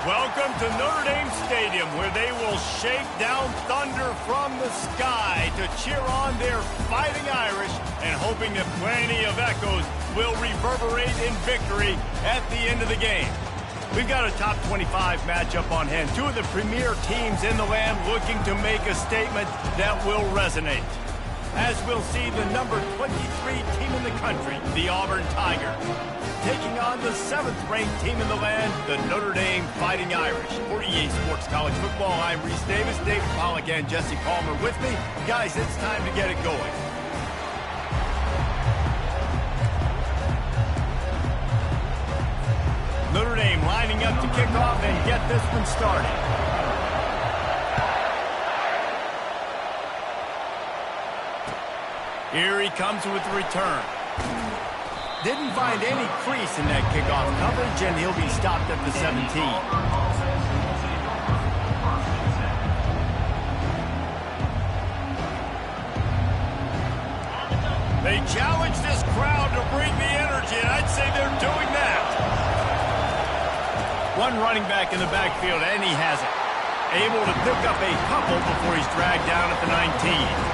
Welcome to Notre Dame Stadium, where they will shake down thunder from the sky to cheer on their Fighting Irish and hoping that plenty of echoes will reverberate in victory at the end of the game. We've got a top 25 matchup on hand. Two of the premier teams in the land looking to make a statement that will resonate. As we'll see the number 23 team in the country, the Auburn Tigers, taking on the 7th-ranked team in the land, the Notre Dame Fighting Irish. For EA Sports College Football, I'm Reese Davis, David Pollack, and Jesse Palmer with me. Guys, it's time to get it going. Notre Dame lining up to kick off and get this one started. Here he comes with the return. Didn't find any crease in that kickoff coverage, and he'll be stopped at the 17. They challenge this crowd to bring the energy, and I'd say they're doing that. One running back in the backfield, and he has it. Able to pick up a couple before he's dragged down at the 19.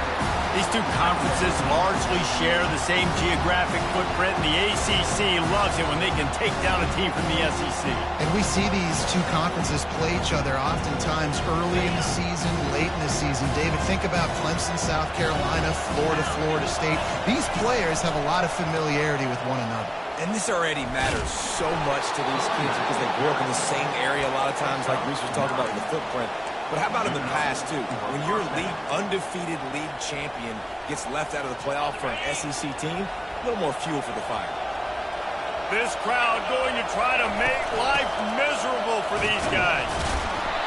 These two conferences largely share the same geographic footprint, and the ACC loves it when they can take down a team from the SEC. And we see these two conferences play each other oftentimes early in the season, late in the season. David, think about Clemson, South Carolina, Florida, Florida State. These players have a lot of familiarity with one another. And this already matters so much to these kids because they grew up in the same area a lot of times, like Reese was talking about with the footprint. But how about in the past, too? When your undefeated league champion gets left out of the playoff for an SEC team, a little more fuel for the fire. This crowd going to try to make life miserable for these guys.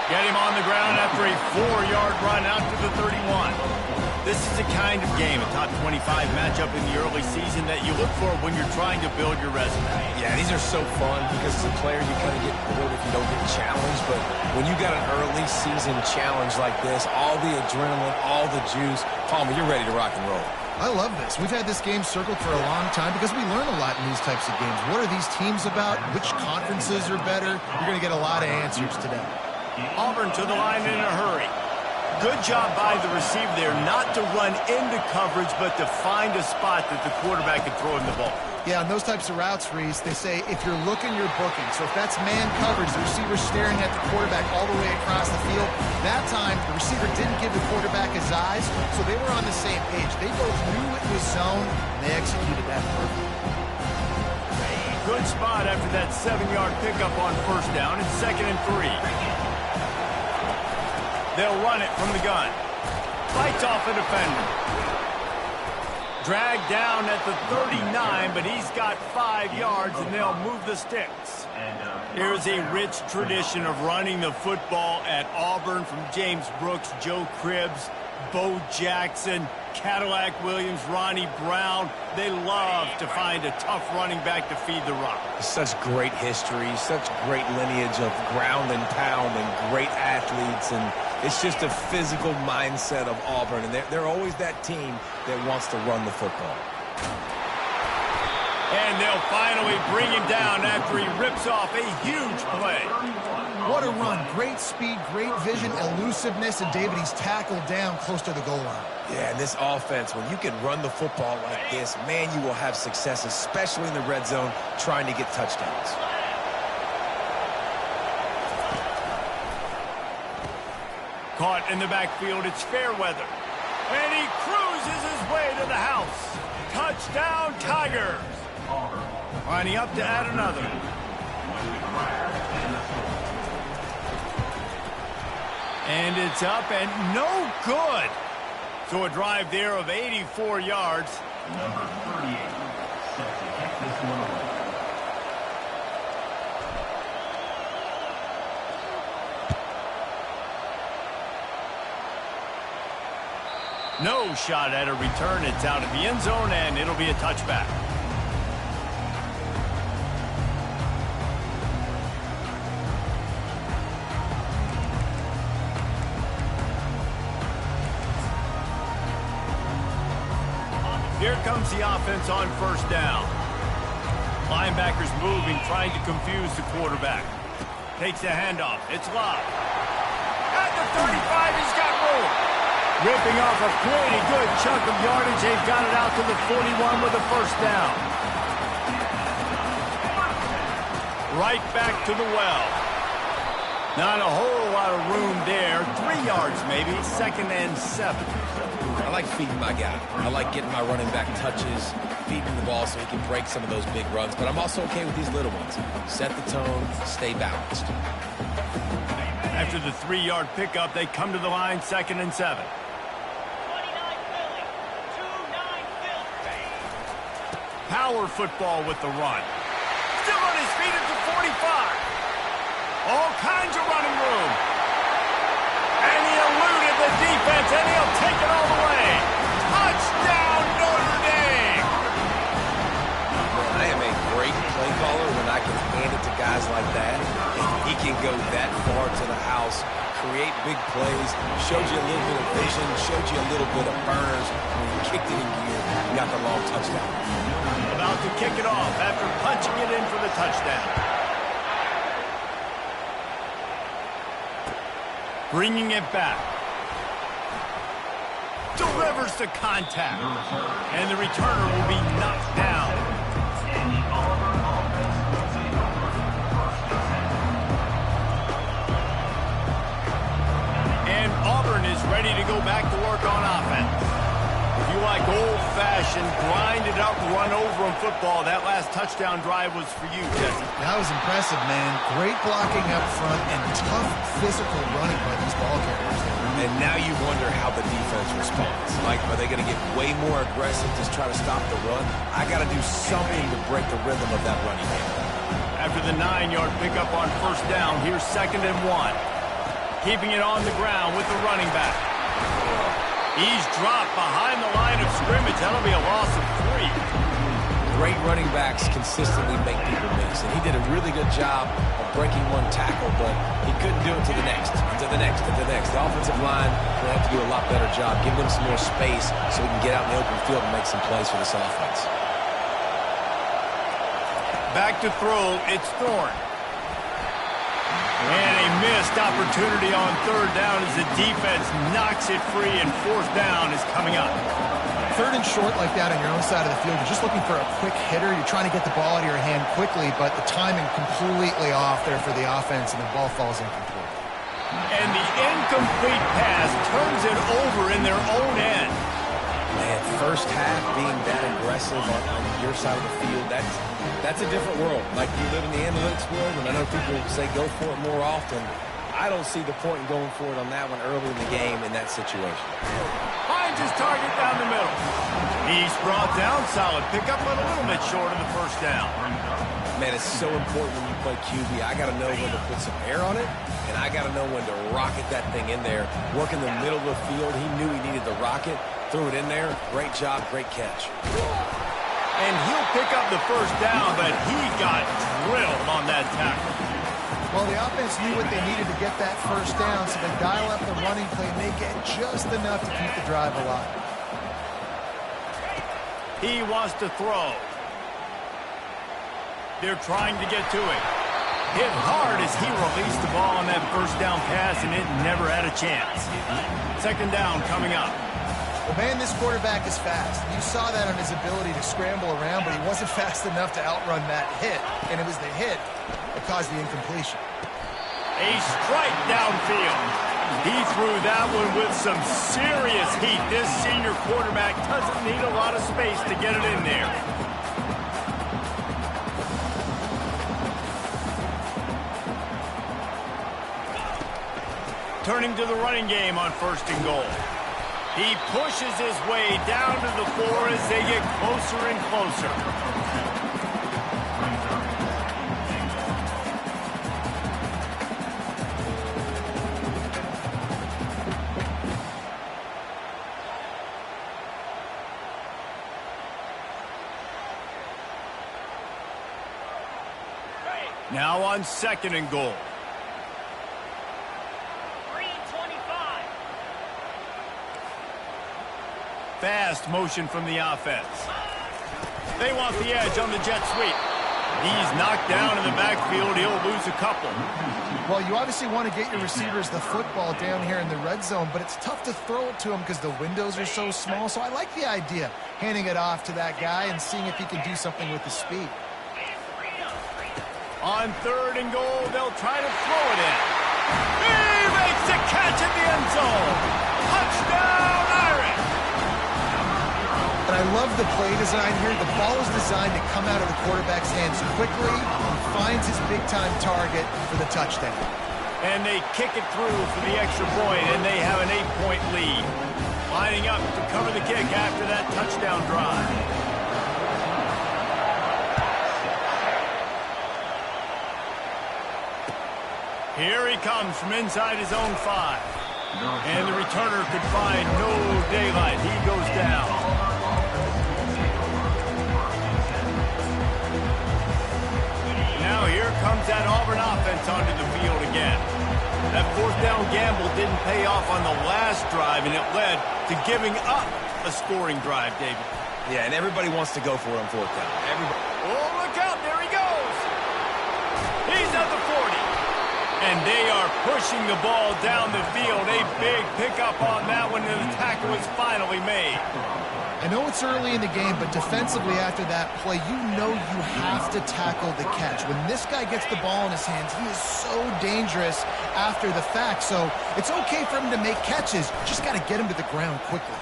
Get him on the ground after a 4-yard run out to the 31. This is the kind of game, a top 25 matchup in the early season, that you look for when you're trying to build your resume. Yeah, these are so fun because as a player, you kind of get bored if you don't get challenged. But when you got an early season challenge like this, all the adrenaline, all the juice, Palmer, you're ready to rock and roll. I love this. We've had this game circled for a long time because we learn a lot in these types of games. What are these teams about? Which conferences are better? You're going to get a lot of answers today. Auburn to the line in a hurry. Good job by the receiver there not to run into coverage, but to find a spot that the quarterback can throw him the ball. Yeah, on those types of routes, Reese, they say if you're looking, you're booking. So if that's man coverage, the receiver's staring at the quarterback all the way across the field. That time, the receiver didn't give the quarterback his eyes, so they were on the same page. They both knew it was zone, and they executed that perfectly. Good spot after that 7-yard pickup on first down. It's 2nd and 3. They'll run it from the gun. Fights off a defender. Dragged down at the 39, but he's got 5 yards, and they'll move the sticks. There's a rich tradition of running the football at Auburn, from James Brooks, Joe Cribbs, Bo Jackson, Cadillac Williams, Ronnie Brown. They love to find a tough running back to feed the rock. Such great history, such great lineage of ground and pound and great athletes, and it's just a physical mindset of Auburn, and they're always that team that wants to run the football. And they'll finally bring him down after he rips off a huge play. What a run. Great speed, great vision, elusiveness, and David, he's tackled down close to the goal line. Yeah, and this offense, when you can run the football like this, man, you will have success, especially in the red zone, trying to get touchdowns. Caught in the backfield, it's Fairweather. And he cruises his way to the house. Touchdown, Tigers. Lining up to add another. And it's up and no good. So a drive there of 84 yards. Number 38, set to kick this one away. No shot at a return. It's out of the end zone, and it'll be a touchback. Here comes the offense on first down. Linebackers moving, trying to confuse the quarterback. Takes a handoff. It's Love. At the 35, he's got room. Ripping off a pretty good chunk of yardage. They've got it out to the 41 with a first down. Right back to the well. Not a whole lot of room there. 3 yards maybe. 2nd and 7. I like feeding my guy. I like getting my running back touches, feeding the ball so he can break some of those big runs. But I'm also okay with these little ones. Set the tone, stay balanced. After the 3-yard pickup, they come to the line, 2nd and 7. Power football with the run. Still on his feet at the 45. All kinds of running room. And he eluded the defense, and he'll take it all the way. Touchdown, Notre Dame! I am a great play caller when I can hand it to guys like that. He can go that far to the house, create big plays, showed you a little bit of vision, showed you a little bit of burners. When you kicked it in gear, you got the long touchdown. About to kick it off after punching it in for the touchdown. Bringing it back. Delivers the contact. And the returner will be knocked down. And Auburn is ready to go back to work on offense. If you like old-fashioned, grind-it-up, run-over-'em football, that last touchdown drive was for you, Jesse. That was impressive, man. Great blocking up front and tough physical running by these ball carriers. And now you wonder how the defense responds. Like, are they going to get way more aggressive to try to stop the run? I got to do something to break the rhythm of that running game. After the 9-yard pickup on first down, here's 2nd and 1. Keeping it on the ground with the running back. He's dropped behind the line of scrimmage. That'll be a loss of 3. Great running backs consistently make people miss, and he did a really good job of breaking one tackle, but he couldn't do it to the next, and to the next, and to the next. The offensive line will have to do a lot better job, give them some more space so we can get out in the open field and make some plays for this offense. Back to throw, it's Thorne. And a missed opportunity on 3rd down as the defense knocks it free, and 4th down is coming up. 3rd and short like that on your own side of the field, you're just looking for a quick hitter. You're trying to get the ball out of your hand quickly, but the timing completely off there for the offense, and the ball falls incomplete. And the incomplete pass turns it over in their own end. Man, first half being that aggressive on your side of the field, that's a different world. Like, you live in the analytics world, and I know people say go for it more often. I don't see the point in going for it on that one early in the game in that situation. Finds his target down the middle. He's brought down, solid pickup, but a little bit short of the first down. Man, it's so important when you play QB. I got to know when to put some air on it, and I got to know when to rocket that thing in there. Work in the middle of the field. He knew he needed the rocket. Threw it in there. Great job, great catch. And he'll pick up the first down, but he got drilled on that tackle. Well, the offense knew what they needed to get that first down, so they dial up the running play, and they get just enough to keep the drive alive. He wants to throw. They're trying to get to it. Hit hard as he released the ball on that first down pass, and it never had a chance. 2nd down coming up. Well, man, this quarterback is fast. You saw that on his ability to scramble around, but he wasn't fast enough to outrun that hit, and it was the hit that caused the incompletion. A strike downfield. He threw that one with some serious heat. This senior quarterback doesn't need a lot of space to get it in there. Turning to the running game on 1st and goal. He pushes his way down to the floor as they get closer and closer. Now on 2nd and goal. Fast motion from the offense. They want the edge on the jet sweep. He's knocked down in the backfield. He'll lose a couple. Well, you obviously want to get your receivers the football down here in the red zone, but it's tough to throw it to them because the windows are so small. So I like the idea, handing it off to that guy and seeing if he can do something with his speed. On 3rd and goal, they'll try to throw it in. He makes the catch in the end zone. Touchdown, Irish! And I love the play design here. The ball is designed to come out of the quarterback's hands quickly. He finds his big-time target for the touchdown. And they kick it through for the extra point, and they have an 8-point lead. Lining up to cover the kick after that touchdown drive. Here he comes from inside his own 5. And the returner could find no daylight. He goes down. Now here comes that Auburn offense onto the field again. That 4th down gamble didn't pay off on the last drive, and it led to giving up a scoring drive, David. Yeah, and everybody wants to go for it on 4th down. Everybody. Oh, look out. There he goes. He's at the 40. And they are pushing the ball down the field. A big pickup on that one, and the tackle is finally made. I know it's early in the game, but defensively after that play, you know you have to tackle the catch. When this guy gets the ball in his hands, he is so dangerous after the fact. So it's okay for him to make catches. Just got to get him to the ground quickly.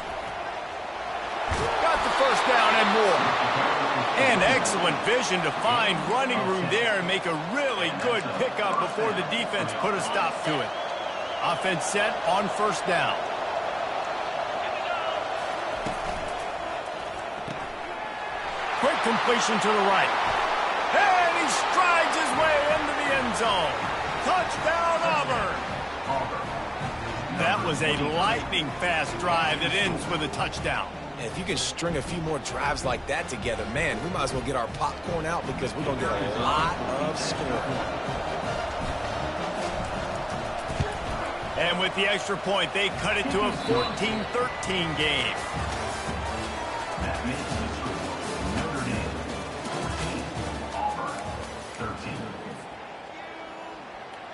Got the 1st down and more. And excellent vision to find running room there and make a really good pickup before the defense put a stop to it. Offense set on 1st down. Quick completion to the right. And he strides his way into the end zone. Touchdown, Auburn. That was a lightning-fast drive that ends with a touchdown. And if you can string a few more drives like that together, man, we might as well get our popcorn out because we're going to get a lot of scoring. And with the extra point, they cut it to a 14-13 game. That makes the score Notre Dame 14, Auburn 13.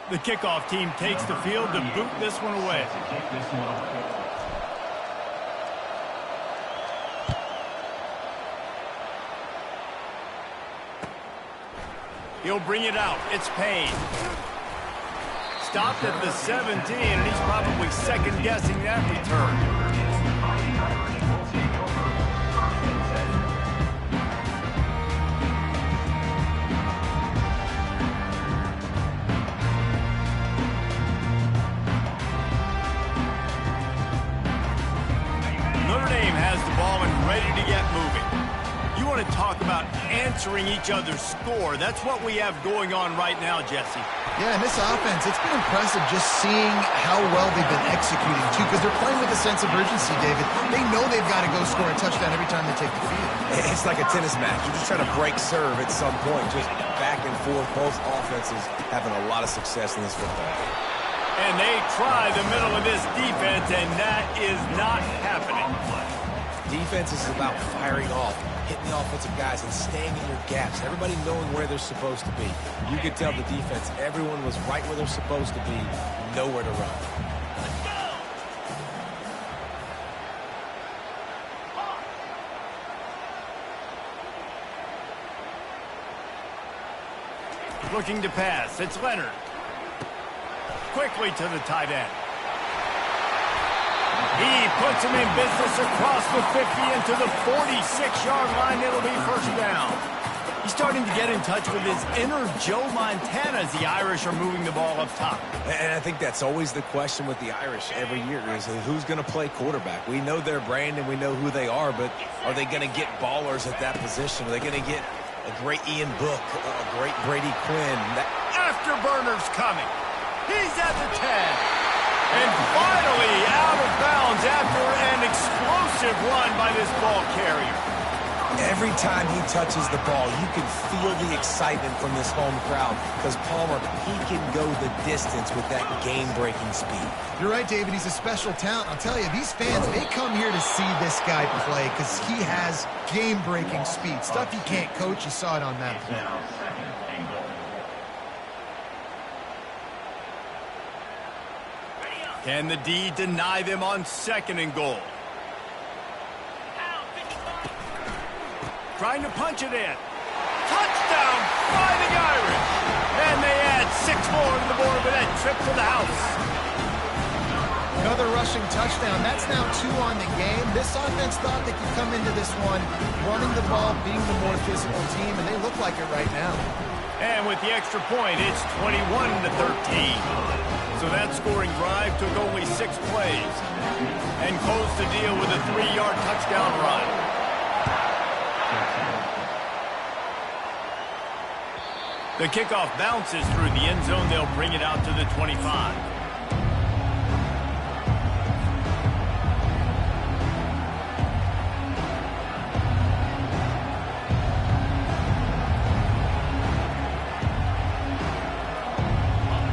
The kickoff team takes the field to boot this one away. To kick this one away. He'll bring it out. It's Payne. Stopped at the 17, and he's probably second-guessing that return. Notre Dame has the ball and ready to get moving. You want to talk about answering each other's score. That's what we have going on right now, Jesse. Yeah, and this offense, it's been impressive just seeing how well they've been executing, too, because they're playing with a sense of urgency, David. They know they've got to go score a touchdown every time they take the field. It's like a tennis match. You're just trying to break serve at some point, just back and forth. Both offenses having a lot of success in this football. And they try the middle of this defense, and that is not happening. Defense is about firing off, hitting the offensive guys, and staying in your gaps. Everybody knowing where they're supposed to be. You could tell the defense, everyone was right where they're supposed to be, nowhere to run. Looking to pass. It's Leonard. Quickly to the tight end. He puts him in business across the 50 into the 46-yard line. It'll be 1st down. He's starting to get in touch with his inner Joe Montana as the Irish are moving the ball up top. And I think that's always the question with the Irish every year is who's going to play quarterback. We know their brand and we know who they are, but are they going to get ballers at that position? Are they going to get a great Ian Book, a great Brady Quinn? Afterburner's coming. He's at the 10. And finally out of bounds after an explosive run by this ball carrier. Every time he touches the ball, you can feel the excitement from this home crowd because Palmer, he can go the distance with that game-breaking speed. You're right, David. He's a special talent. I'll tell you, these fans, they come here to see this guy play because he has game-breaking speed. Stuff you can't coach. You saw it on that play. Now second and goal. Can the D deny them on second and goal? Trying to punch it in. Touchdown, Fighting Irish. And they add 6 more to the board with that trip to the house. Another rushing touchdown. That's now 2 on the game. This offense thought they could come into this one running the ball, being the more physical team, and they look like it right now. And with the extra point, it's 21-13. So that scoring drive took only 6 plays and closed the deal with a 3-yard touchdown run. The kickoff bounces through the end zone. They'll bring it out to the 25.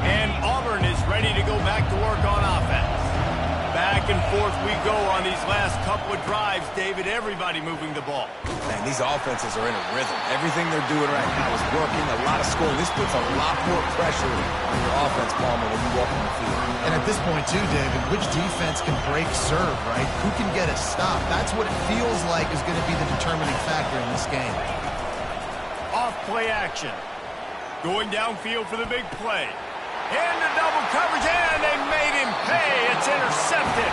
And Auburn is ready to go back to work on offense. Back and forth we go on these last couple of drives, David. Everybody moving the ball. Man, these offenses are in a rhythm. Everything they're doing right now is working. A lot of scoring. This puts a lot more pressure on your offense, Palmer, when you walk on the field. And at this point, too, David, which defense can break serve, right? Who can get a stop? That's what it feels like is going to be the determining factor in this game. Off play action. Going downfield for the big play. Into double coverage, and they made him pay. It's intercepted.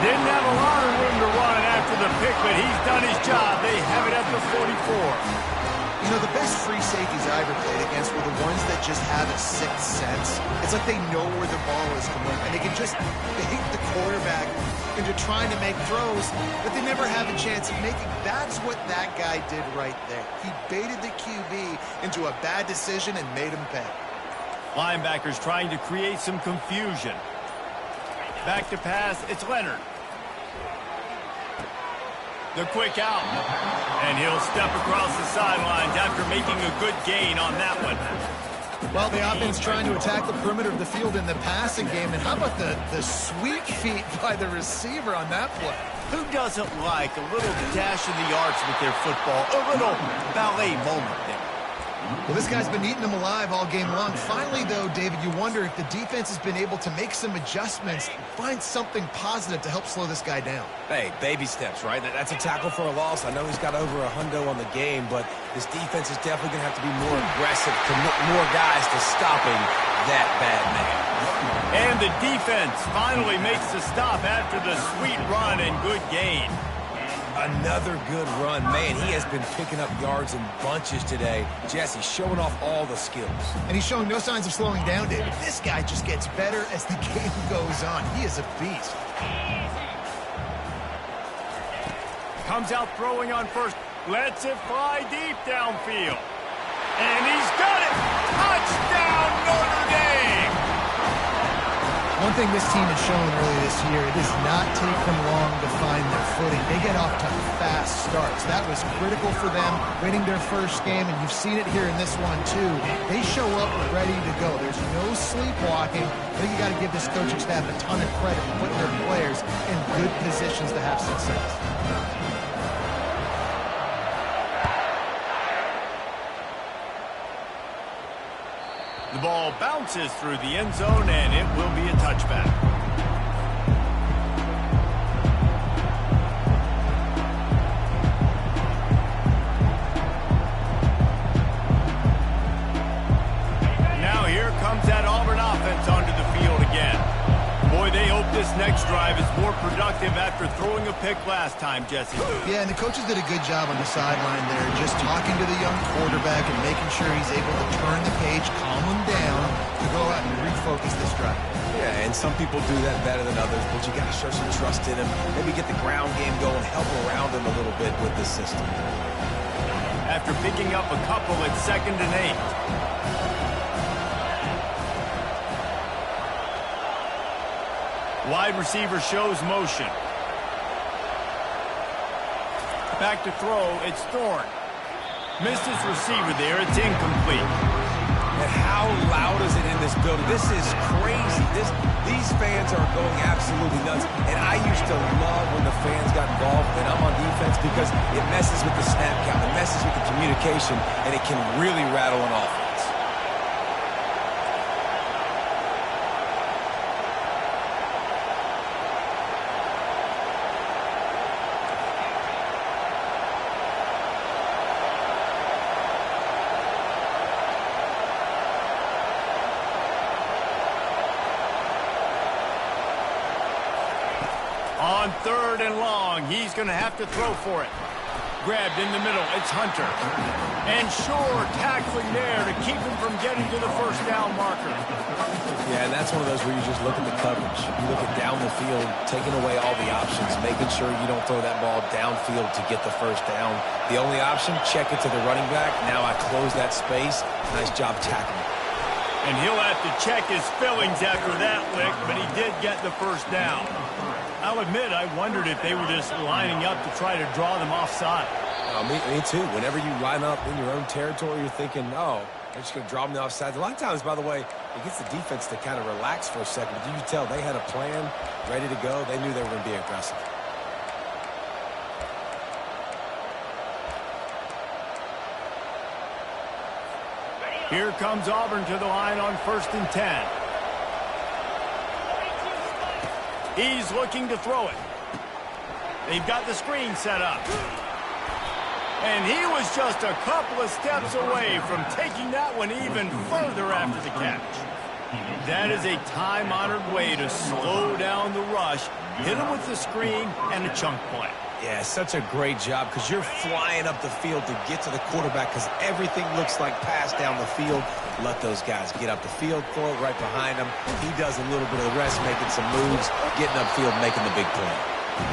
Didn't have a lot of room to run after the pick, but he's done his job. They have it at the 44. You know, the best free safeties I ever played against were the ones that just have a sixth sense. It's like they know where the ball is going, and they can just bait the quarterback into trying to make throws that they never have a chance of making. That's what that guy did right there. He baited the QB into a bad decision and made him pay. Linebackers trying to create some confusion. Back to pass, it's Leonard. The quick out. And he'll step across the sidelines after making a good gain on that one. Well, the offense trying to attack the perimeter of the field in the passing game. And how about the sweet feet by the receiver on that play? Who doesn't like a little dash in the arts with their football? A little ballet moment there. Well, this guy's been eating them alive all game long. Finally, though, David, you wonder if the defense has been able to make some adjustments, find something positive to help slow this guy down. Hey, baby steps, right? That's a tackle for a loss. I know he's got over $100 on the game, but this defense is definitely going to have to be more aggressive, commit more guys to stopping that bad man. And the defense finally makes the stop after the sweet run and good gain. Another good run. Man, he has been picking up yards in bunches today. Jesse showing off all the skills. And he's showing no signs of slowing down, David. This guy just gets better as the game goes on. He is a beast. Comes out throwing on first. Lets it fly deep downfield. And he's got it. Touchdown, Notre Dame. One thing this team has shown early this year, it does not take them long to find their footing. They get off to fast starts. That was critical for them winning their first game, and you've seen it here in this one too. They show up ready to go. There's no sleepwalking. I think you got to give this coaching staff a ton of credit for putting their players in good positions to have success. The ball bounces through the end zone, and it will be a touchback. Now here comes that Auburn offense onto the field again. Boy, they hope this next drive is more productive after throwing a pick last time, Jesse. Yeah, and the coaches did a good job on the sideline there, just talking to the young quarterback and making sure he's able to turn the page, calm him down, to go out and refocus this drive. Yeah, and some people do that better than others, but you got to show some trust in him. Maybe get the ground game going, help around him a little bit with the system. After picking up a couple at 2nd and 8. Wide receiver shows motion. Back to throw, it's Thorne. Missed his receiver there, it's incomplete. And how loud is it in this building? This is crazy. These fans are going absolutely nuts. And I used to love when the fans got involved and I'm on defense because it messes with the snap count, it messes with the communication, and it can really rattle an offense. On 3rd and long, he's going to have to throw for it. Grabbed in the middle, it's Hunter. And Shore tackling there to keep him from getting to the first down marker. Yeah, and that's one of those where you just look at the coverage. You look at down the field, taking away all the options, making sure you don't throw that ball downfield to get the first down. The only option, check it to the running back. Now I close that space. Nice job tackling. And he'll have to check his fillings after that lick, but he did get the first down. I'll admit, I wondered if they were just lining up to try to draw them offside. Me too. Whenever you line up in your own territory, you're thinking, oh, they're just going to draw them offside. A lot of times, by the way, it gets the defense to kind of relax for a second. But you can tell they had a plan ready to go. They knew they were going to be aggressive. Here comes Auburn to the line on 1st and 10. He's looking to throw it. They've got the screen set up. And he was just a couple of steps away from taking that one even further after the catch. That is a time-honored way to slow down the rush, hit him with the screen, and a chunk play. Yeah, such a great job because you're flying up the field to get to the quarterback because everything looks like pass down the field. Let those guys get up the field, throw it right behind him. He does a little bit of the rest, making some moves, getting upfield, making the big play.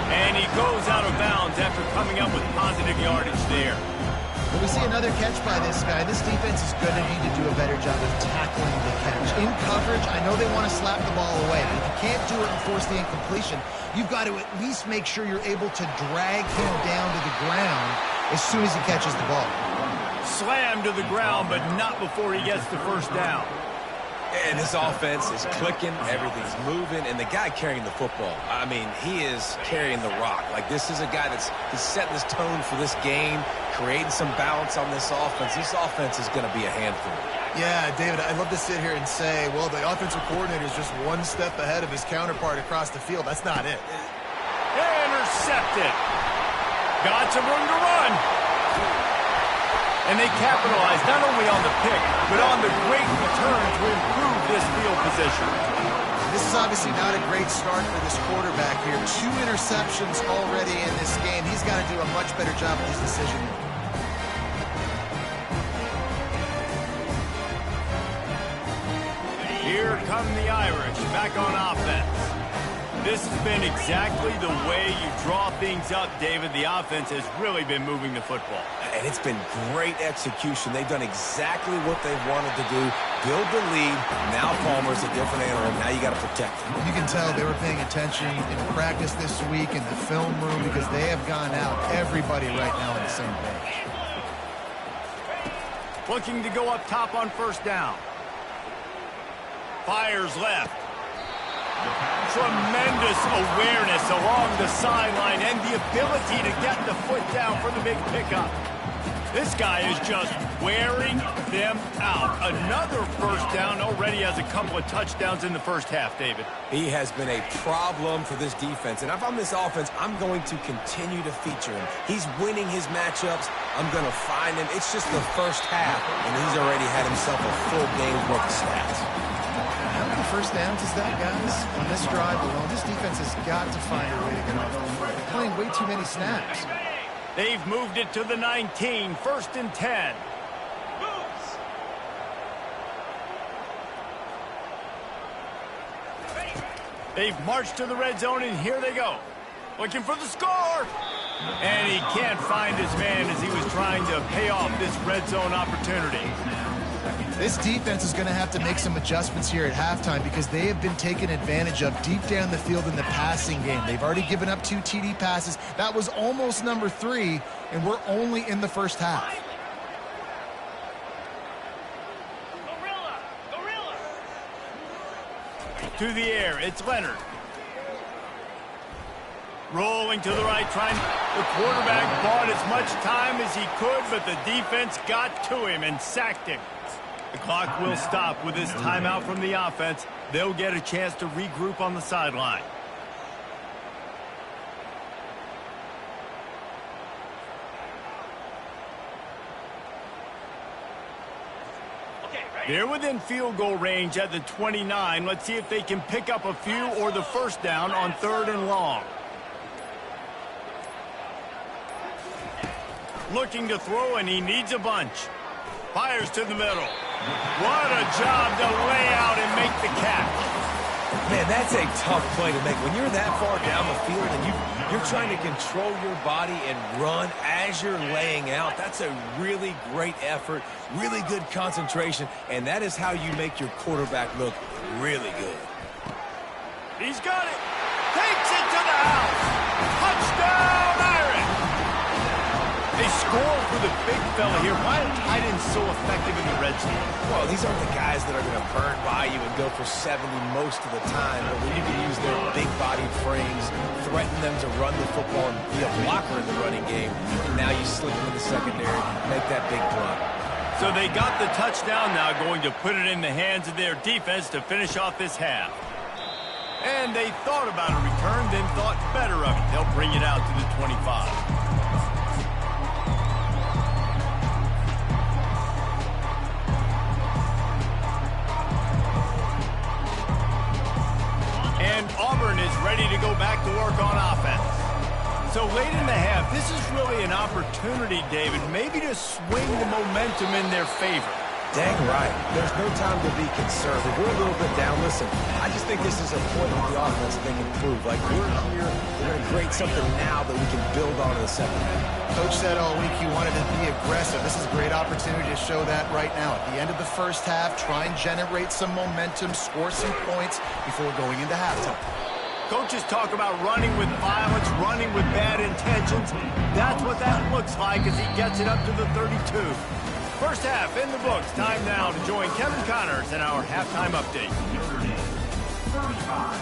And he goes out of bounds after coming up with positive yardage there. When we see another catch by this guy, this defense is going to need to do a better job of tackling the catch. In coverage, I know they want to slap the ball away, but if you can't do it and force the incompletion, you've got to at least make sure you're able to drag him down to the ground as soon as he catches the ball. Slammed to the ground, but not before he gets the first down. And his offense is clicking, everything's moving, and the guy carrying the football, I mean, he is carrying the rock. Like, this is a guy he's setting this tone for this game, creating some balance on this offense. This offense is going to be a handful. Yeah, David, I'd love to sit here and say, well, the offensive coordinator is just one step ahead of his counterpart across the field. That's not it. Intercepted. Got some room to run. And they capitalized not only on the pick, but on the great return to improve this field position. This is obviously not a great start for this quarterback here. 2 interceptions already in this game. He's got to do a much better job with his decision making. Here come the Irish back on offense. This has been exactly the way you draw things up, David. The offense has really been moving the football. And it's been great execution. They've done exactly what they've wanted to do. Build the lead. Now Palmer's a different animal. Now you got to protect him. You can tell they were paying attention in practice this week in the film room because they have gone out, everybody right now on the same page. Looking to go up top on 1st down. Fires left. Tremendous awareness along the sideline and the ability to get the foot down for the big pickup. This guy is just wearing them out. Another first down, already has a couple of touchdowns in the first half, David. He has been a problem for this defense. And if I'm this offense, I'm going to continue to feature him. He's winning his matchups. I'm going to find him. It's just the first half, and he's already had himself a full game's worth of stats. How many first downs is that, guys? On this drive alone, this defense has got to find a way to get off the field. They're playing way too many snaps. They've moved it to the 19, 1st and 10. They've marched to the red zone, and here they go. Looking for the score. And he can't find his man as he was trying to pay off this red zone opportunity. This defense is going to have to make some adjustments here at halftime because they have been taken advantage of deep down the field in the passing game. They've already given up 2 TD passes. That was almost number 3, and we're only in the first half. To the air, it's Leonard. Rolling to the right, trying. The quarterback bought as much time as he could, but the defense got to him and sacked him. The clock will stop with this timeout from the offense. They'll get a chance to regroup on the sideline. They're within field goal range at the 29. Let's see if they can pick up a few or the first down on 3rd and long. Looking to throw, and he needs a bunch. Fires to the middle. What a job to lay out and make the catch. Man, that's a tough play to make. When you're that far down the field and you're trying to control your body and run as you're laying out, that's a really great effort, really good concentration, and that is how you make your quarterback look really good. He's got it. Takes it to the house. Touchdown, Irish. They score for the big fella here. Why are tight ends so effective in the red zone? Well, these aren't the guys that are going to burn by you and go for 70 most of the time, but when you can use their big-bodied frames, threaten them to run the football and be a blocker in the running game, and now you slip them in the secondary, make that big block. So they got the touchdown now, going to put it in the hands of their defense to finish off this half. And they thought about a return, then thought better of it. They'll bring it out to the 25. And Auburn is ready to go back to work on offense. So late in the half, this is really an opportunity, David, maybe to swing the momentum in their favor. Dang right. There's no time to be concerned. If we're a little bit down, listen, I just think this is a point of the offense they can improve. Like, we're here, we're going to create something now that we can build on in the second half. Coach said all week he wanted to be aggressive. This is a great opportunity to show that right now. At the end of the first half, try and generate some momentum, score some points before going into halftime. Coaches talk about running with violence, running with bad intentions. That's what that looks like as he gets it up to the 32. First half in the books. Time now to join Kevin Connors in our halftime update. 35,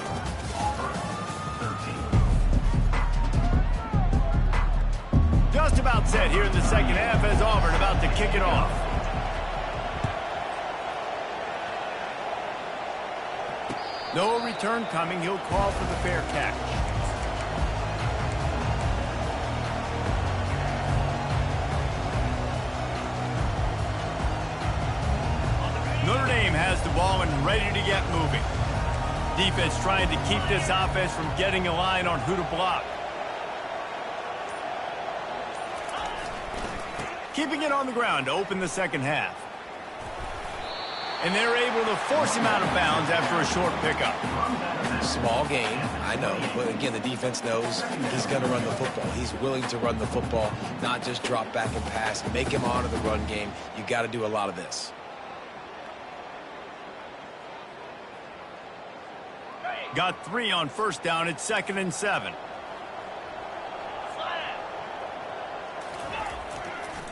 Auburn, 13. Just about set here in the second half as Auburn about to kick it off. No return coming. He'll call for the fair catch. Notre Dame has the ball and ready to get moving. Defense trying to keep this offense from getting a line on who to block. Keeping it on the ground to open the second half. And they're able to force him out of bounds after a short pickup. Small gain, I know, but again, the defense knows he's going to run the football. He's willing to run the football, not just drop back and pass, make him honor the run game. You got to do a lot of this. Got 3 on first down. It's 2nd and 7.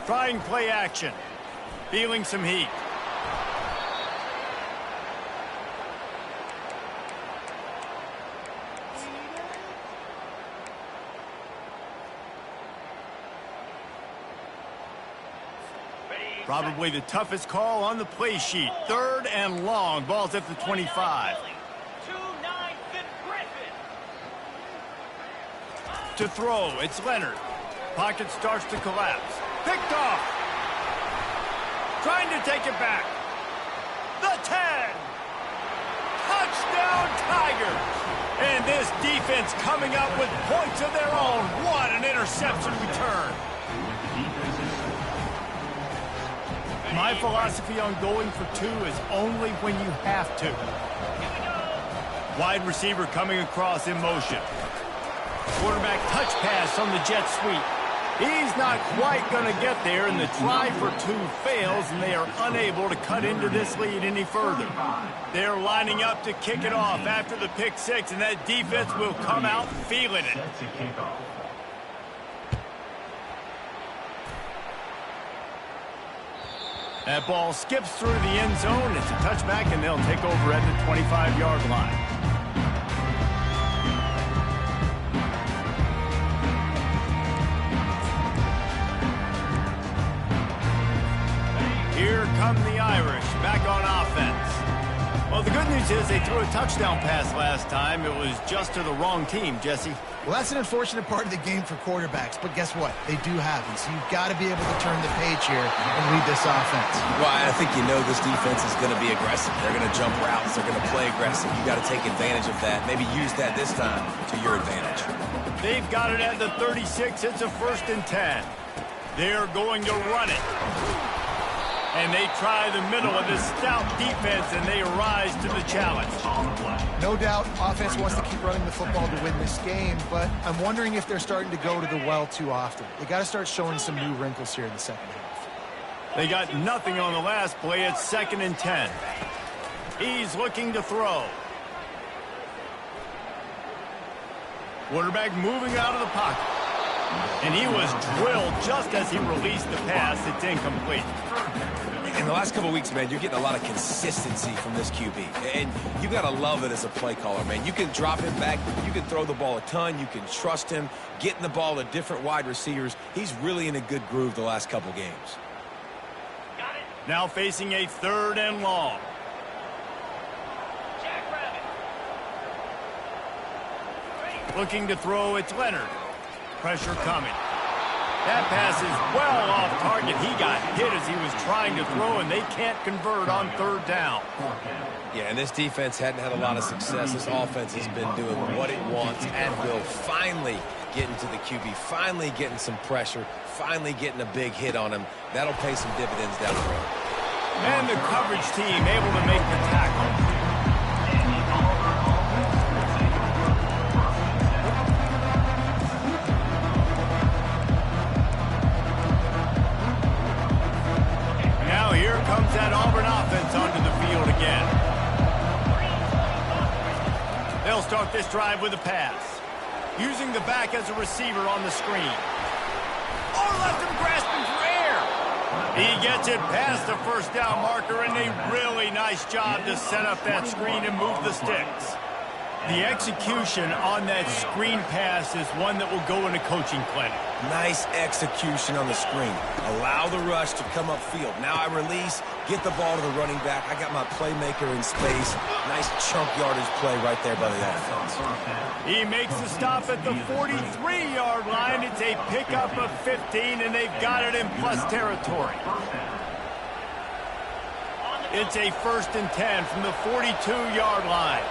Trying play action. Feeling some heat. Probably the toughest call on the play sheet. 3rd and long. Ball's at the 25. To throw, it's Leonard. Pocket starts to collapse. Picked off. Trying to take it back. The 10. Touchdown, Tigers. And this defense coming up with points of their own. What an interception return. My philosophy on going for 2 is only when you have to. Wide receiver coming across in motion. Quarterback touch pass on the jet sweep. He's not quite going to get there, and the try for two fails, and they are unable to cut into this lead any further. They're lining up to kick it off after the pick six, and that defense will come out feeling it. That ball skips through the end zone. It's a touchback, and they'll take over at the 25-yard line. Here come the Irish back on offense. Well, the good news is they threw a touchdown pass last time. It was just to the wrong team, Jesse. Well, that's an unfortunate part of the game for quarterbacks, but guess what? They do happen, so you've got to be able to turn the page here and lead this offense. Well, I think you know this defense is going to be aggressive. They're going to jump routes. They're going to play aggressive. You got to take advantage of that. Maybe use that this time to your advantage. They've got it at the 36. It's a 1st and 10. They're going to run it. And they try the middle of this stout defense, and they rise to the challenge. No doubt, offense wants to keep running the football to win this game, but I'm wondering if they're starting to go to the well too often. They got to start showing some new wrinkles here in the second half. They got nothing on the last play. It's 2nd and 10. He's looking to throw. Quarterback moving out of the pocket. And he was drilled just as he released the pass. It's incomplete. In the last couple of weeks, man, you're getting a lot of consistency from this QB. And you got to love it as a play caller, man. You can drop him back. You can throw the ball a ton. You can trust him, getting the ball to different wide receivers. He's really in a good groove the last couple games. Now facing a 3rd and long. Looking to throw, it's Leonard. Pressure coming. That pass is well off target. He got hit as he was trying to throw, and they can't convert on 3rd down. Yeah, and this defense hadn't had a lot of success. This offense has been doing what it wants and will finally getting to the QB, finally getting some pressure, finally getting a big hit on him. That'll pay some dividends down the road. And the coverage team able to make the tackle. Here comes that Auburn offense onto the field again. They'll start this drive with a pass. Using the back as a receiver on the screen. Oh, left him grasping for air. He gets it past the 1st down marker, and a really nice job to set up that screen and move the sticks. The execution on that screen pass is one that will go in a coaching clinic. Nice execution on the screen. Allow the rush to come upfield. Now I release, get the ball to the running back. I got my playmaker in space. Nice chunk yardage play right there by the offense. He makes the stop at the 43-yard line. It's a pickup of 15, and they've got it in plus territory. It's a 1st and 10 from the 42-yard line.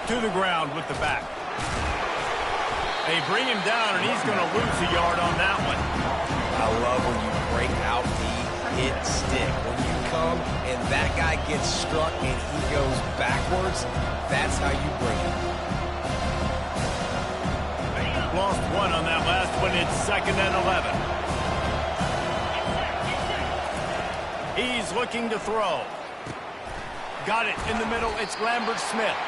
To the ground with the back. They bring him down, and he's going to lose a yard on that one. I love when you break out the hit stick. When you come and that guy gets struck and he goes backwards, that's how you bring it. Lost one on that last one. It's 2nd and 11. He's looking to throw. Got it in the middle. It's Lambert-Smith.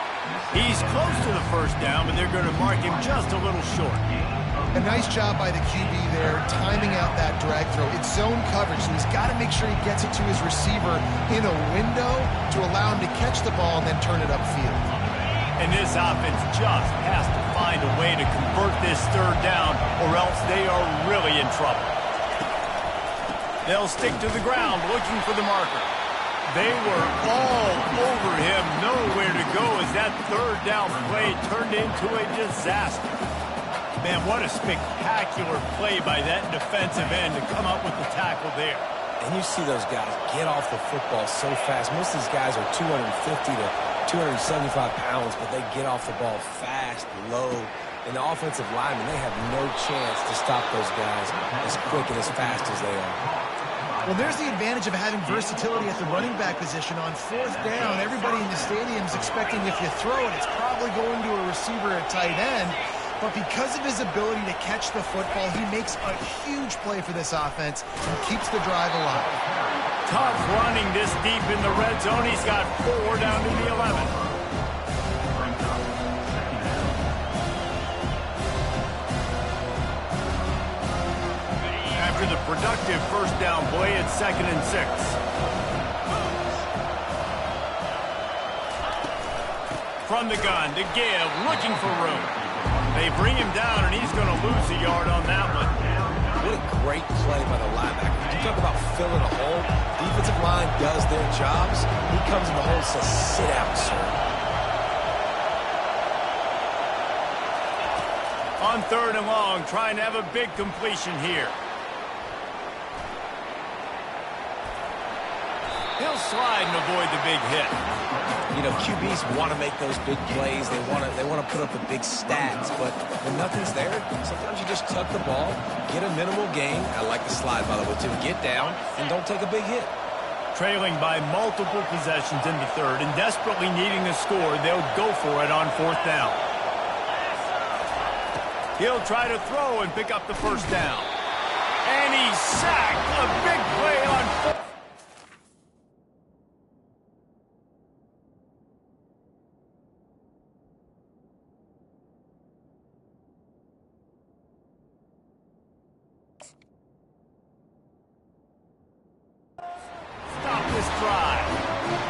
He's close to the 1st down, but they're going to mark him just a little short. A nice job by the QB there, timing out that drag throw. It's zone coverage, so he's got to make sure he gets it to his receiver in a window to allow him to catch the ball and then turn it upfield. And this offense just has to find a way to convert this 3rd down, or else they are really in trouble. They'll stick to the ground looking for the marker. They were all over him, nowhere to go as that 3rd down play turned into a disaster. Man, what a spectacular play by that defensive end to come up with the tackle there. And you see those guys get off the football so fast. Most of these guys are 250 to 275 pounds, but they get off the ball fast, low. And the offensive linemen, they have no chance to stop those guys as quick and as fast as they are. Well, there's the advantage of having versatility at the running back position. On 4th down, everybody in the stadium is expecting if you throw it, it's probably going to a receiver at tight end. but because of his ability to catch the football, he makes a huge play for this offense and keeps the drive alive. Tough running this deep in the red zone. He's got 4 down to the 11. After the productive first down play, it's 2nd and 6. From the gun to give, looking for room. They bring him down, and he's going to lose a yard on that one. What a great play by the linebacker. You talk about filling a hole. Defensive line does their jobs. He comes in the hole and says, sit out, sir. On 3rd and long, trying to have a big completion here. He'll slide and avoid the big hit. You know, QBs want to make those big plays. They want to put up the big stats, but when nothing's there, sometimes you just tuck the ball, get a minimal gain. I like the slide, by the way, too. Get down and don't take a big hit. Trailing by multiple possessions in the 3rd and desperately needing a score, they'll go for it on 4th down. He'll try to throw and pick up the first down. And he's sacked. A big play on 4th.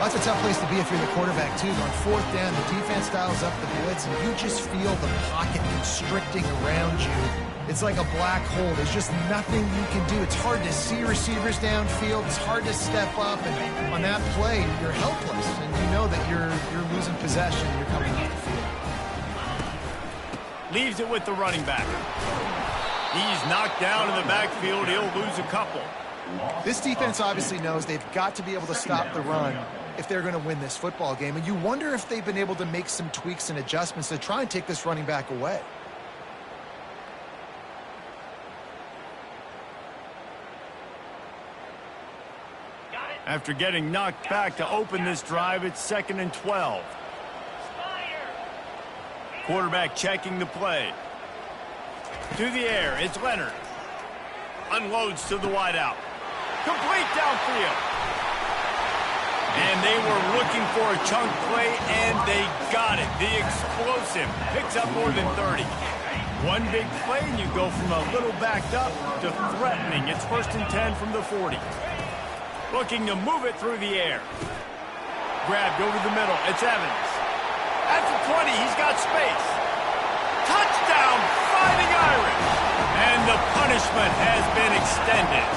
That's a tough place to be if you're the quarterback, too. On 4th down, the defense dials up the blitz, and you just feel the pocket constricting around you. It's like a black hole. There's just nothing you can do. It's hard to see receivers downfield. It's hard to step up, and on that play, you're helpless, and you know that you're losing possession. You're coming off the field. Leaves it with the running back. He's knocked down in the backfield. He'll lose a couple. This defense obviously knows they've got to be able to stop the run if they're going to win this football game. And you wonder if they've been able to make some tweaks and adjustments to try and take this running back away. After getting knocked back to open this drive, it's 2nd and 12. Quarterback checking the play. To the air, it's Leonard. Unloads to the wideout. Complete downfield. And they were looking for a chunk play, and they got it. The explosive picks up more than 30. One big play, and you go from a little backed up to threatening. It's 1st and 10 from the 40. Looking to move it through the air. Grabbed over the middle. It's Evans. At the 20, he's got space. Touchdown, Fighting Irish. And the punishment has been extended.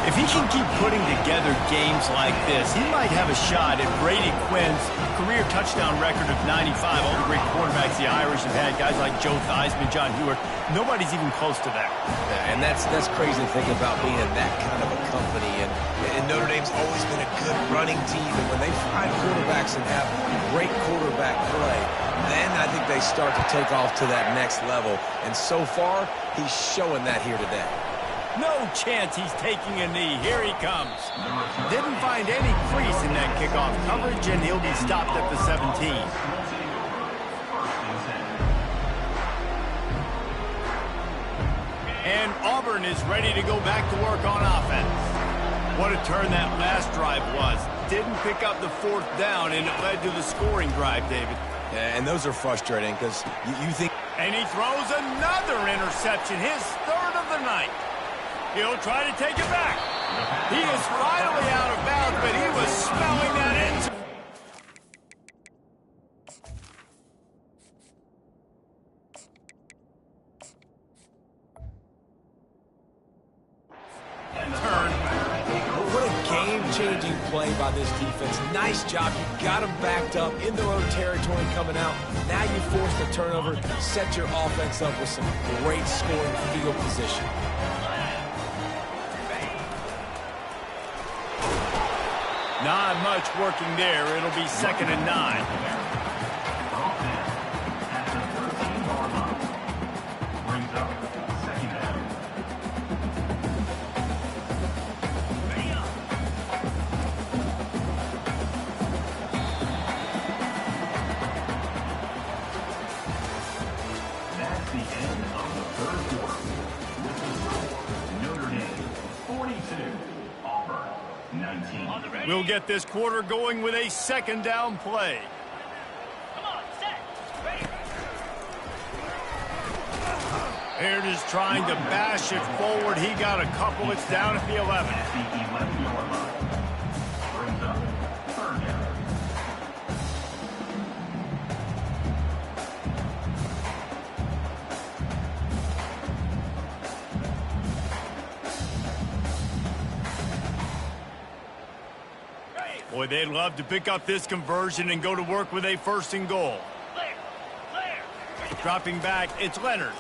If he can keep putting together games like this, he might have a shot at Brady Quinn's career touchdown record of 95. All the great quarterbacks the Irish have had, guys like Joe Theismann, John Hewart, nobody's even close to that. Yeah, and that's crazy to think about being in that kind of a company. And Notre Dame's always been a good running team. And when they find quarterbacks and have great quarterback play, then I think they start to take off to that next level. And so far, he's showing that here today. No chance he's taking a knee. Here he comes. Didn't find any crease in that kickoff coverage, and he'll be stopped at the 17. And Auburn is ready to go back to work on offense. What a turn that last drive was. Didn't pick up the 4th down, and it led to the scoring drive, David. Yeah, and those are frustrating because you think... And he throws another interception, his 3rd of the night. He'll try to take it back. He is finally out of bounds, but he was smelling that in. Turn. What a game-changing play by this defense. Nice job. You got them backed up in their own territory coming out. Now you force the turnover, set your offense up with some great scoring field position. Not much working there. It'll be 2nd and 9. 19. We'll get this quarter going with a second down play. Baird is trying to bash it forward. He got a couple. It's down at the 11. Brings up third down. Boy, they'd love to pick up this conversion and go to work with a first and goal. Dropping back, it's Leonard.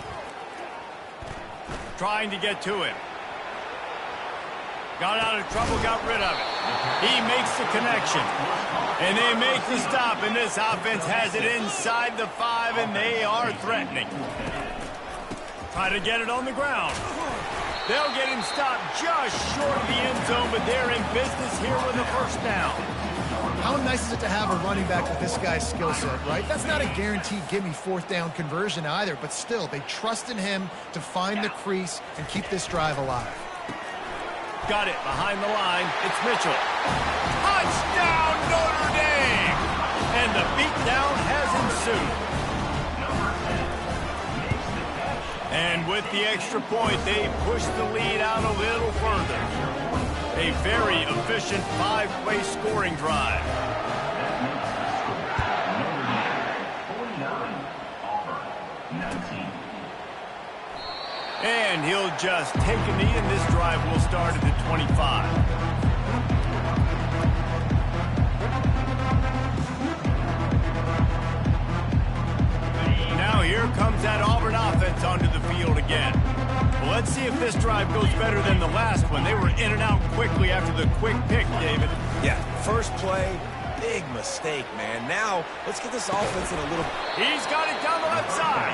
Trying to get to him. Got out of trouble, got rid of it. He makes the connection. And they make the stop, and this offense has it inside the 5, and they are threatening. Try to get it on the ground. They'll get him stopped just short of the end zone, but they're in business here with a first down. How nice is it to have a running back with this guy's skill set, right? That's not a guaranteed gimme fourth down conversion either, but still, they trust in him to find the crease and keep this drive alive. Got it behind the line. It's Mitchell. Touchdown, Notre Dame! And the beatdown has ensued. And with the extra point, they push the lead out a little further. A very efficient 5-play scoring drive. 49. Auburn. 19. And he'll just take a knee, and this drive will start at the 25. Now here comes that Auburn offense onto the field again. Well, let's see if this drive goes better than the last one. They were in and out quickly after the quick pick, David. Yeah, first play, big mistake, man. Now, let's get this offense in a little... He's got it down the left side.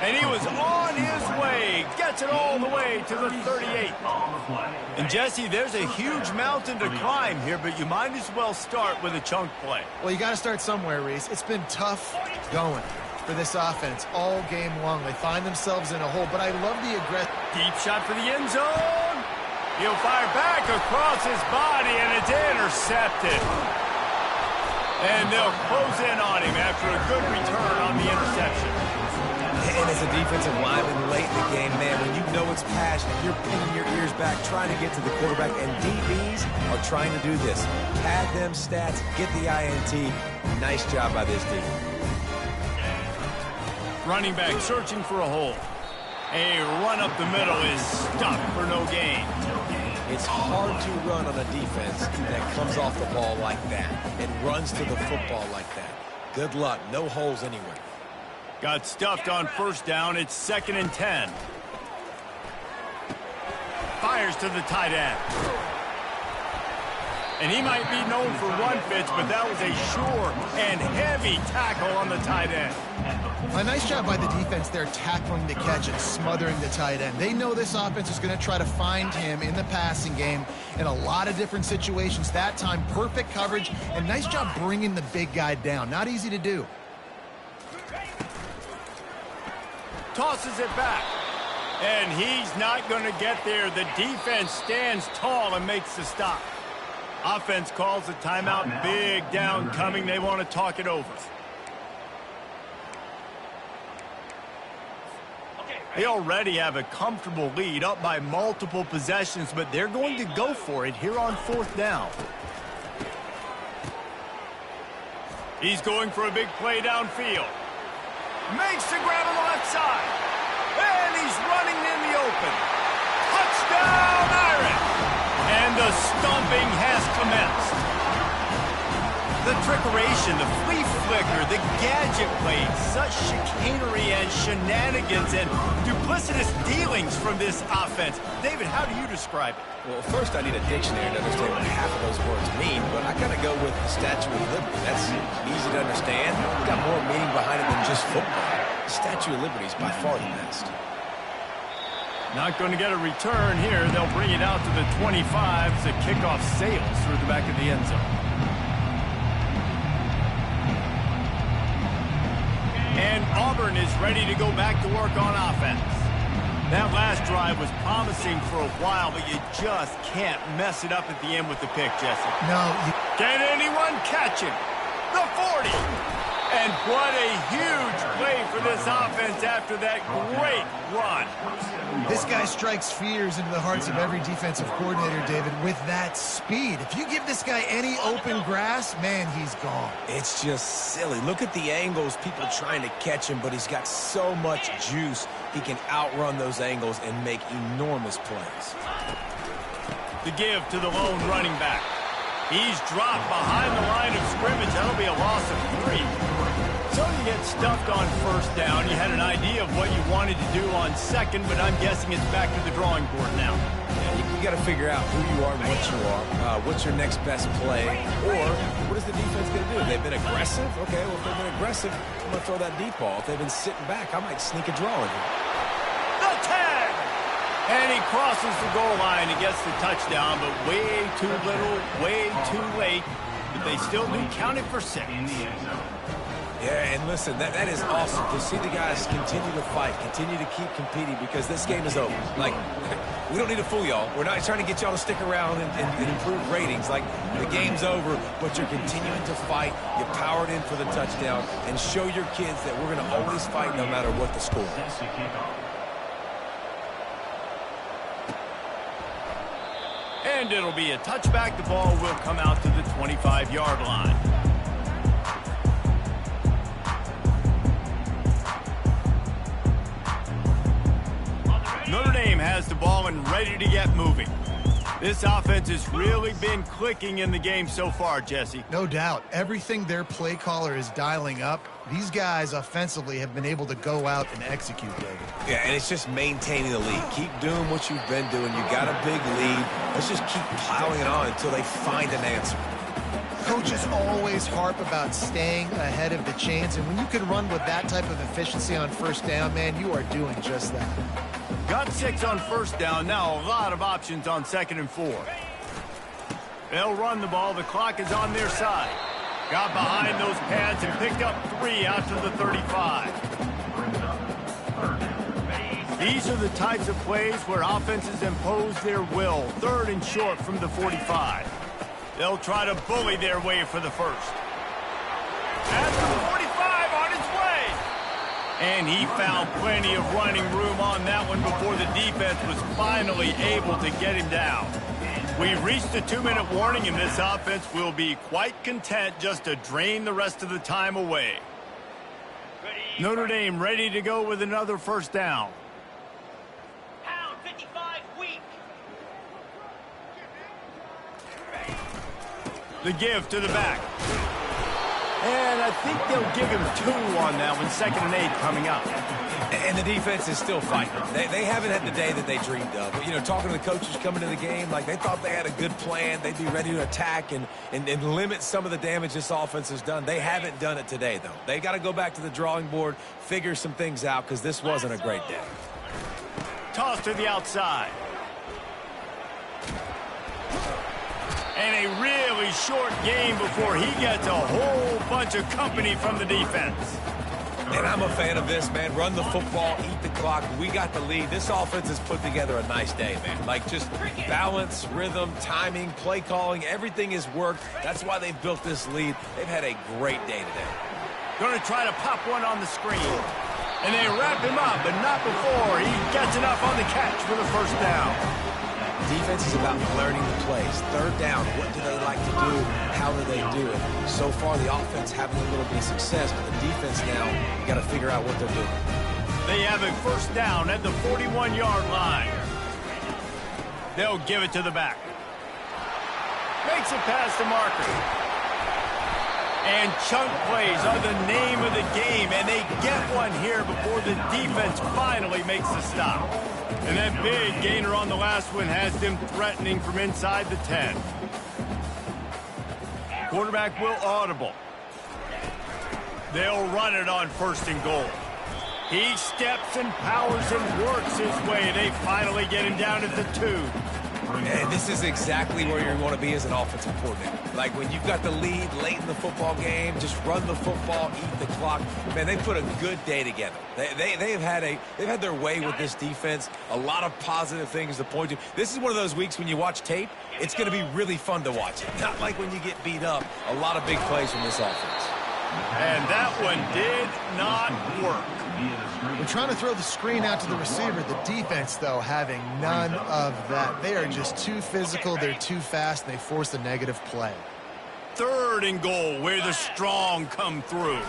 And he was on his way. Gets it all the way to the 38. And, Jesse, there's a huge mountain to climb here, but you might as well start with a chunk play. Well, you got to start somewhere, Reese. It's been tough going for this offense all game long. They find themselves in a hole, but I love the aggressive. Deep shot for the end zone. He'll fire back across his body, and it's intercepted. And they'll close in on him after a good return on the interception. And as a defensive lineman late in the game, man, when you know it's passion, you're pinning your ears back, trying to get to the quarterback, and DBs are trying to do this. Pad them stats, get the INT. Nice job by this team. Running back searching for a hole. A run up the middle is stopped for no gain. It's hard to run on a defense that comes off the ball like that and runs to the football like that. Good luck. No holes anywhere. Got stuffed on first down. It's 2nd and 10. Fires to the tight end. And he might be known for run fits, but that was a sure and heavy tackle on the tight end. A nice job by the defense there tackling the catch and smothering the tight end. They know this offense is going to try to find him in the passing game in a lot of different situations. That time, perfect coverage, and nice job bringing the big guy down. Not easy to do. Tosses it back. And he's not going to get there. The defense stands tall and makes the stop. Offense calls a timeout. Big down coming. They want to talk it over. They already have a comfortable lead, up by multiple possessions, but they're going to go for it here on 4th down. He's going for a big play downfield. Makes the grab on the left side. And he's running in the open. Touchdown, Irish! And the stomping has commenced. The trickeration, the flea flicker, the gadget play, such chicanery and shenanigans and duplicitous dealings from this offense. David, how do you describe it? Well, first I need a dictionary to understand what half of those words mean, but I kind of go with the Statue of Liberty. That's easy to understand. It's got more meaning behind it than just football. The Statue of Liberty is by far the best. Not going to get a return here. They'll bring it out to the 25 as the kickoff sails through the back of the end zone. And Auburn is ready to go back to work on offense. That last drive was promising for a while, but you just can't mess it up at the end with the pick, Jesse. No. Can anyone catch him? The 40. And what a huge play for this offense after that great run. This guy strikes fears into the hearts of every defensive coordinator, David, with that speed. If you give this guy any open grass, man, he's gone. It's just silly. Look at the angles, people trying to catch him, but he's got so much juice. He can outrun those angles and make enormous plays. The give to the lone running back. He's dropped behind the line of scrimmage. That'll be a loss of 3. So you get stuffed on first down. You had an idea of what you wanted to do on second, but I'm guessing it's back to the drawing board now. Yeah, you got to figure out who you are and what you are. What's your next best play? Or what is the defense going to do? They've been aggressive? Okay, well, if they've been aggressive, I'm going to throw that deep ball. If they've been sitting back, I might sneak a draw in here. The tag! And he crosses the goal line and gets the touchdown, but way too little, way too late. But they still do count it for 6. Yeah, and listen, that is awesome to see the guys continue to fight, continue to keep competing, because this game is over. Like, we don't need to fool y'all. We're not trying to get y'all to stick around and improve ratings. Like, the game's over, but you're continuing to fight. You powered in for the touchdown, and show your kids that we're going to always fight no matter what the score is. And it'll be a touchback. The ball will come out to the 25-yard line. Notre Dame has the ball and ready to get moving. This offense has really been clicking in the game so far, Jesse. No doubt. Everything their play caller is dialing up, these guys offensively have been able to go out and execute, David. Yeah, and it's just maintaining the lead. Keep doing what you've been doing. You got a big lead. Let's just keep piling it on until they find an answer. Coaches always harp about staying ahead of the chains, and when you can run with that type of efficiency on first down, man, you are doing just that. Got 6 on first down. Now a lot of options on 2nd and 4. They'll run the ball. The clock is on their side. Got behind those pads and picked up 3 out to the 35. These are the types of plays where offenses impose their will. 3rd and short from the 45. They'll try to bully their way for the first. After the 45 on its way. And he found plenty of running room on that one before the defense was finally able to get him down. We've reached the 2-minute warning, and this offense will be quite content just to drain the rest of the time away. Notre Dame ready to go with another first down. Pound 55 weak. The give to the back. And I think they'll give him 2 on that one. 2nd and 8 coming up. And the defense is still fighting. They haven't had the day that they dreamed of. But, you know, talking to the coaches coming to the game, like they thought they had a good plan. They'd be ready to attack and limit some of the damage this offense has done. They haven't done it today, though. They got to go back to the drawing board, figure some things out, because this wasn't a great day. Toss to the outside. And a really short game before he gets a whole bunch of company from the defense. And I'm a fan of this, man. Run the football, eat the clock. We got the lead. This offense has put together a nice day, man. Like, just balance, rhythm, timing, play calling, everything has worked. That's why they've built this lead. They've had a great day today. Going to try to pop one on the screen. And they wrap him up, but not before he gets enough on the catch for the first down. Defense is about learning the plays. 3rd down, what do they like to do? How do they do it? So far, the offense having a little bit of success, but the defense now, you got to figure out what they're doing. They have a first down at the 41-yard line. They'll give it to the back. Makes it past the marker. And chunk plays are the name of the game, and they get one here before the defense finally makes the stop. And that big gainer on the last one has them threatening from inside the 10. Quarterback will audible. They'll run it on 1st and goal. He steps and powers and works his way. They finally get him down at the 2. And this is exactly where you want to be as an offensive coordinator. Like when you've got the lead late in the football game, just run the football, eat the clock. Man, they put a good day together. They've had their way with this defense. A lot of positive things to point to. This is one of those weeks when you watch tape, it's going to be really fun to watch it. Not like when you get beat up. A lot of big plays from this offense. And that one did not work. We're trying to throw the screen out to the receiver. The defense, though, having none of that. They are just too physical. They're too fast. And they force a negative play. 3rd and goal where the strong come through.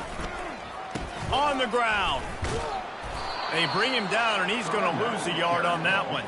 On the ground. They bring him down, and he's going to lose a yard on that one.